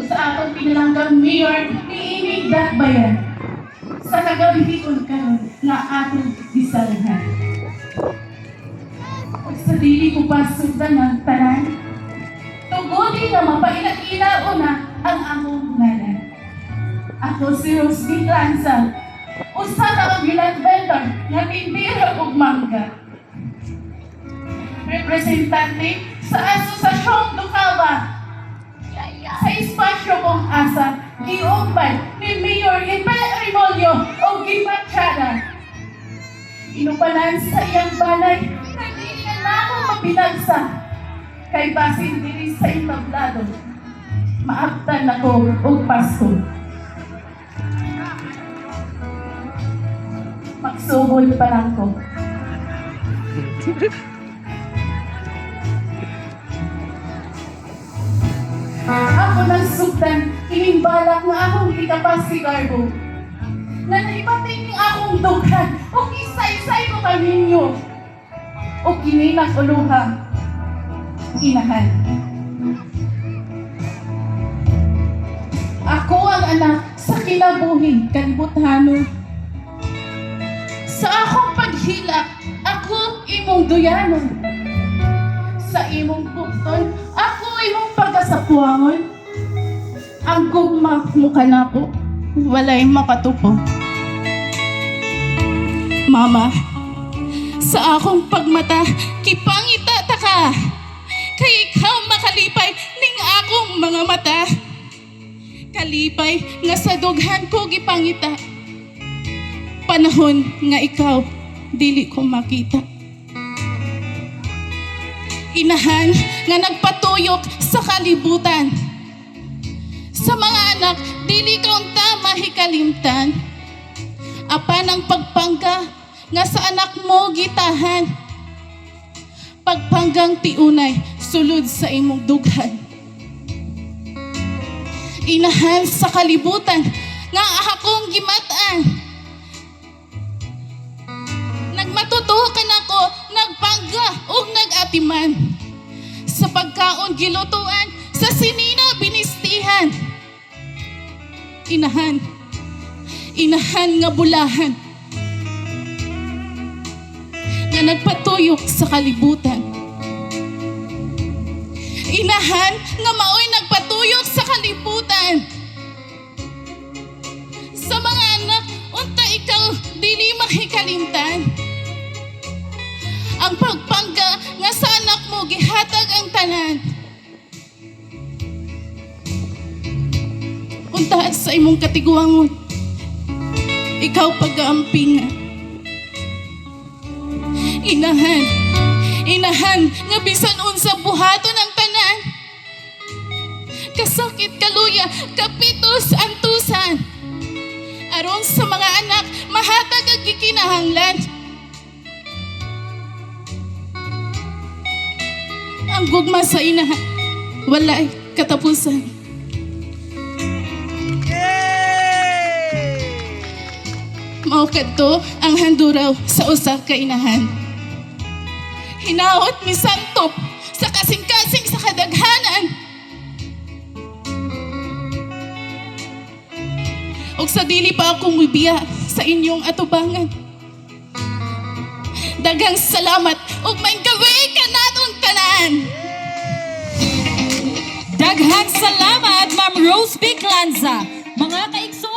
sa atong pinalanggang mayor niinig dakbayan sa kagabihiton karon nga atong gisalhan. Ug sa dili ko pasugdan ng tanan, tugodi nga mapaila-ilao na ang among ngalan. Ako si Rose Lanza, usa ka bilang vendor nga tindira ug mangga. Representante sa Asosasyong Dukawa sa espasyo kong asa, giumpay ni Mayor Ipel Remolyo o Gipatsyada. Inupanan sa iyang balay na di na ako mapinagsa kay basin diri sa entablado. Maaktan ako og Pasko. Magsugod pa lang ko. Ako nang sugdan, inimbalak nga akong ikapas si Garbo. Na naibatay ni akong dughan, o isay-say ko kaninyo. O kininang uluha, inahan. Ako ang anak sa kinabuhi, kalibuthano. Sa akong paghilak, ako imong duyanon. Sa imong pukton, ako imong pagkasapuangon. Ang gugma mo ka na po, walay makatupo. Mama, sa akong pagmata, kipangita ta ka. Kay ikaw makalipay ning akong mga mata. Kalipay nga sa dughan ko gipangita. Panahon nga ikaw dili ko makita. Inahan nga nagpatuyok sa kalibutan. Sa mga anak, dili kaunta mahikalimtan. Apan ang pagpangga nga sa anak mo gitahan. Pagpanggang tiunay, sulod sa imong dughan. Inahan sa kalibutan nga akong gimatan. Nagmatutukan ako, nagpangga ug nagatiman. Sa pagkaon gilutuan, sa sinina binistihan. Inahan nga bulahan. Nga nagpatuyok sa kalibutan. Inahan nga maoy nagpatuyok sa kalibutan. Sa mga anak, unta ikaw dili mahikalimtan. Ang pagpangga nga sa anak mo gihatag ang tanan. Unta sa imong katiguangon, ikaw pag-aampingan. Inahan nga bisan unsa buhaton ang tanan. Kasakit kaluya, kapitos antusan. Aron sa mga anak, mahatag ang gikinahanglan. Ang gugma sa inahan, walay katapusan. Mao kadto ang handuraw sa usa ka inahan. Hinaot mi santop sa kasing-kasing sa kadaghanan. Og sa dili pa ako mubiya sa inyong atubangan. Daghang salamat ug may gaway ka naton tanan. Daghang salamat, Ma'am Rose Lanza. Mga kaigsoon.